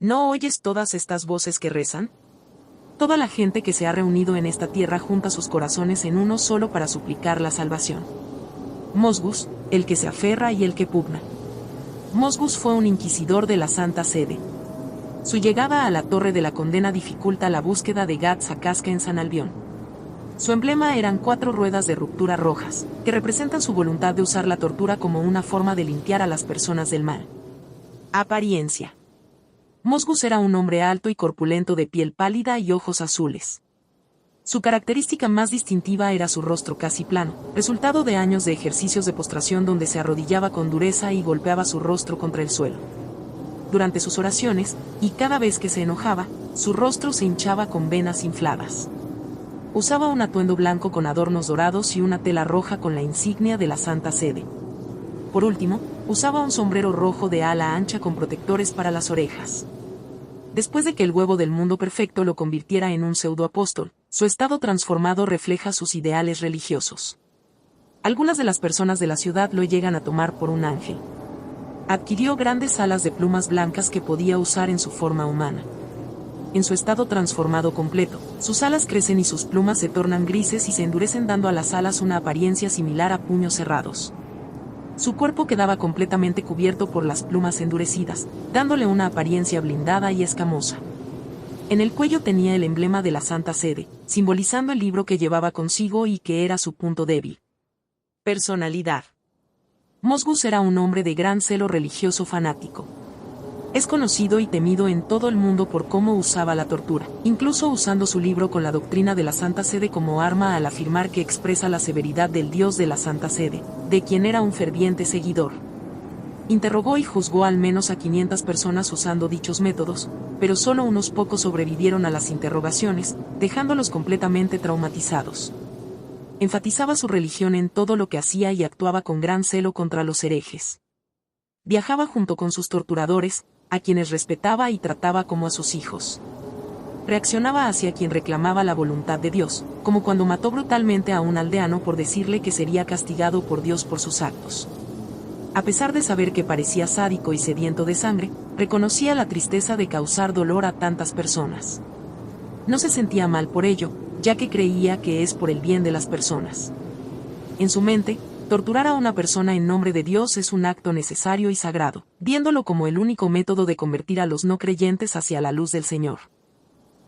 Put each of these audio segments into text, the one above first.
¿No oyes todas estas voces que rezan? Toda la gente que se ha reunido en esta tierra junta sus corazones en uno solo para suplicar la salvación. Mosgus, el que se aferra y el que pugna. Mosgus fue un inquisidor de la Santa Sede. Su llegada a la Torre de la Condena dificulta la búsqueda de Guts a Casca en San Albión. Su emblema eran 4 ruedas de ruptura rojas, que representan su voluntad de usar la tortura como una forma de limpiar a las personas del mal. Apariencia. Mosgus era un hombre alto y corpulento de piel pálida y ojos azules. Su característica más distintiva era su rostro casi plano, resultado de años de ejercicios de postración donde se arrodillaba con dureza y golpeaba su rostro contra el suelo. Durante sus oraciones, y cada vez que se enojaba, su rostro se hinchaba con venas infladas. Usaba un atuendo blanco con adornos dorados y una tela roja con la insignia de la Santa Sede. Por último, usaba un sombrero rojo de ala ancha con protectores para las orejas. Después de que el huevo del mundo perfecto lo convirtiera en un pseudoapóstol, su estado transformado refleja sus ideales religiosos. Algunas de las personas de la ciudad lo llegan a tomar por un ángel. Adquirió grandes alas de plumas blancas que podía usar en su forma humana. En su estado transformado completo, sus alas crecen y sus plumas se tornan grises y se endurecen dando a las alas una apariencia similar a puños cerrados. Su cuerpo quedaba completamente cubierto por las plumas endurecidas, dándole una apariencia blindada y escamosa. En el cuello tenía el emblema de la Santa Sede, simbolizando el libro que llevaba consigo y que era su punto débil. Personalidad. Mosgus era un hombre de gran celo religioso fanático. Es conocido y temido en todo el mundo por cómo usaba la tortura, incluso usando su libro con la doctrina de la Santa Sede como arma al afirmar que expresa la severidad del Dios de la Santa Sede, de quien era un ferviente seguidor. Interrogó y juzgó al menos a 500 personas usando dichos métodos, pero solo unos pocos sobrevivieron a las interrogaciones, dejándolos completamente traumatizados. Enfatizaba su religión en todo lo que hacía y actuaba con gran celo contra los herejes. Viajaba junto con sus torturadores, a quienes respetaba y trataba como a sus hijos. Reaccionaba hacia quien reclamaba la voluntad de Dios, como cuando mató brutalmente a un aldeano por decirle que sería castigado por Dios por sus actos. A pesar de saber que parecía sádico y sediento de sangre, reconocía la tristeza de causar dolor a tantas personas. No se sentía mal por ello, ya que creía que es por el bien de las personas. En su mente, torturar a una persona en nombre de Dios es un acto necesario y sagrado, viéndolo como el único método de convertir a los no creyentes hacia la luz del Señor.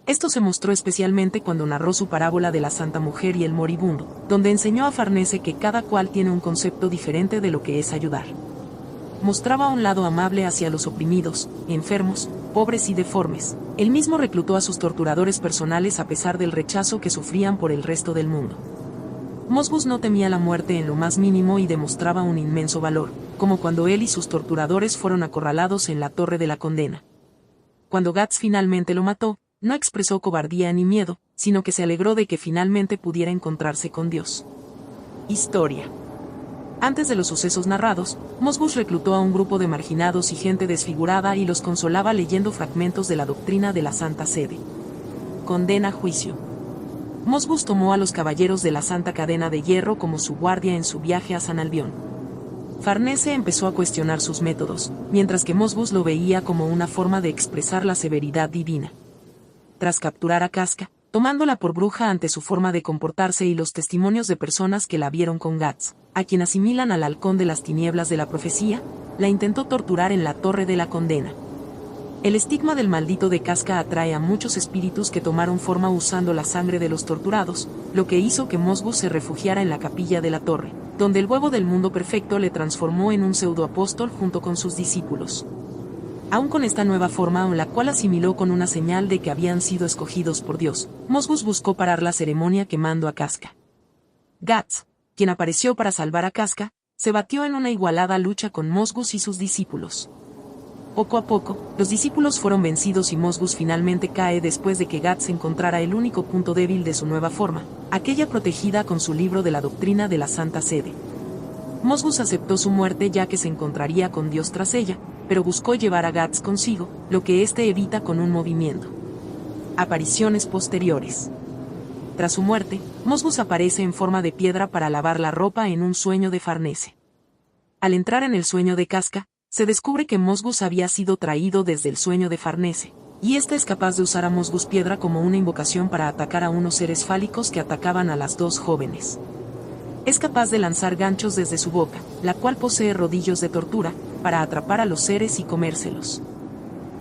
Esto se mostró especialmente cuando narró su parábola de la Santa Mujer y el Moribundo, donde enseñó a Farnese que cada cual tiene un concepto diferente de lo que es ayudar. Mostraba un lado amable hacia los oprimidos, enfermos, pobres y deformes. Él mismo reclutó a sus torturadores personales a pesar del rechazo que sufrían por el resto del mundo. Mosgus no temía la muerte en lo más mínimo y demostraba un inmenso valor, como cuando él y sus torturadores fueron acorralados en la Torre de la Condena. Cuando Guts finalmente lo mató, no expresó cobardía ni miedo, sino que se alegró de que finalmente pudiera encontrarse con Dios. Historia. Antes de los sucesos narrados, Mosgus reclutó a un grupo de marginados y gente desfigurada y los consolaba leyendo fragmentos de la doctrina de la Santa Sede. Condena a juicio. Mosgus tomó a los caballeros de la Santa Cadena de Hierro como su guardia en su viaje a San Albión. Farnese empezó a cuestionar sus métodos, mientras que Mosgus lo veía como una forma de expresar la severidad divina. Tras capturar a Casca, tomándola por bruja ante su forma de comportarse y los testimonios de personas que la vieron con Guts, a quien asimilan al halcón de las tinieblas de la profecía, la intentó torturar en la Torre de la Condena. El estigma del maldito de Casca atrae a muchos espíritus que tomaron forma usando la sangre de los torturados, lo que hizo que Mosgus se refugiara en la capilla de la torre, donde el huevo del mundo perfecto le transformó en un pseudoapóstol junto con sus discípulos. Aún con esta nueva forma, la cual asimiló con una señal de que habían sido escogidos por Dios, Mosgus buscó parar la ceremonia quemando a Casca. Guts, quien apareció para salvar a Casca, se batió en una igualada lucha con Mosgus y sus discípulos. Poco a poco, los discípulos fueron vencidos y Mosgus finalmente cae después de que Guts encontrara el único punto débil de su nueva forma, aquella protegida con su libro de la doctrina de la Santa Sede. Mosgus aceptó su muerte ya que se encontraría con Dios tras ella, pero buscó llevar a Guts consigo, lo que éste evita con un movimiento. Apariciones posteriores. Tras su muerte, Mosgus aparece en forma de piedra para lavar la ropa en un sueño de Farnese. Al entrar en el sueño de Casca, Se descubre que Mosgus había sido traído desde el sueño de Farnese, y ésta es capaz de usar a Mosgus Piedra como una invocación para atacar a unos seres fálicos que atacaban a las dos jóvenes. Es capaz de lanzar ganchos desde su boca, la cual posee rodillos de tortura, para atrapar a los seres y comérselos.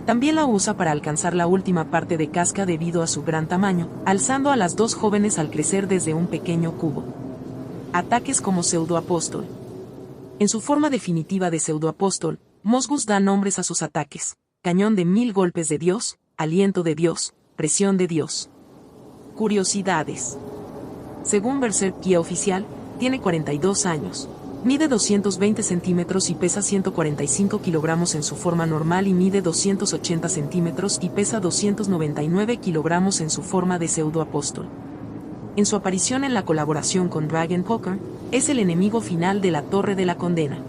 También la usa para alcanzar la última parte de Casca debido a su gran tamaño, alzando a las dos jóvenes al crecer desde un pequeño cubo. Ataques como pseudoapóstol. En su forma definitiva de pseudoapóstol, Mosgus da nombres a sus ataques: cañón de 1000 golpes de Dios, aliento de Dios, presión de Dios. Curiosidades. Según Berserk Guía Oficial, tiene 42 años. Mide 220 centímetros y pesa 145 kilogramos en su forma normal y mide 280 centímetros y pesa 299 kilogramos en su forma de pseudoapóstol. En su aparición en la colaboración con Dragon Poker, es el enemigo final de la Torre de la Condena.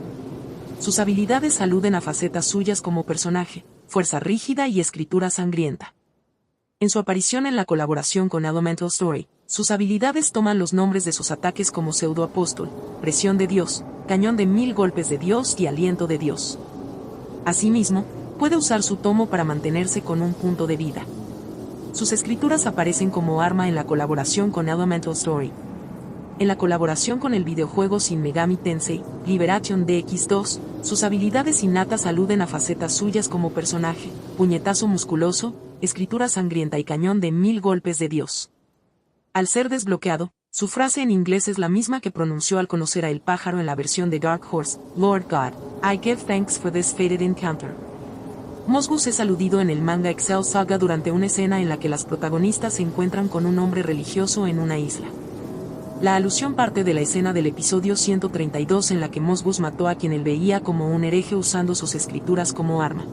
Sus habilidades aluden a facetas suyas como personaje, fuerza rígida y escritura sangrienta. En su aparición en la colaboración con Elemental Story, sus habilidades toman los nombres de sus ataques como pseudoapóstol, presión de Dios, cañón de 1000 golpes de Dios y aliento de Dios. Asimismo, puede usar su tomo para mantenerse con un punto de vida. Sus escrituras aparecen como arma en la colaboración con Elemental Story. En la colaboración con el videojuego Shin Megami Tensei, Liberation DX2, sus habilidades innatas aluden a facetas suyas como personaje, puñetazo musculoso, escritura sangrienta y cañón de 1000 golpes de Dios. Al ser desbloqueado, su frase en inglés es la misma que pronunció al conocer a El Pájaro en la versión de Dark Horse: Lord God, I give thanks for this fated encounter. Mosgus es aludido en el manga Excel Saga durante una escena en la que las protagonistas se encuentran con un hombre religioso en una isla. La alusión parte de la escena del episodio 132 en la que Mosgus mató a quien él veía como un hereje usando sus escrituras como arma.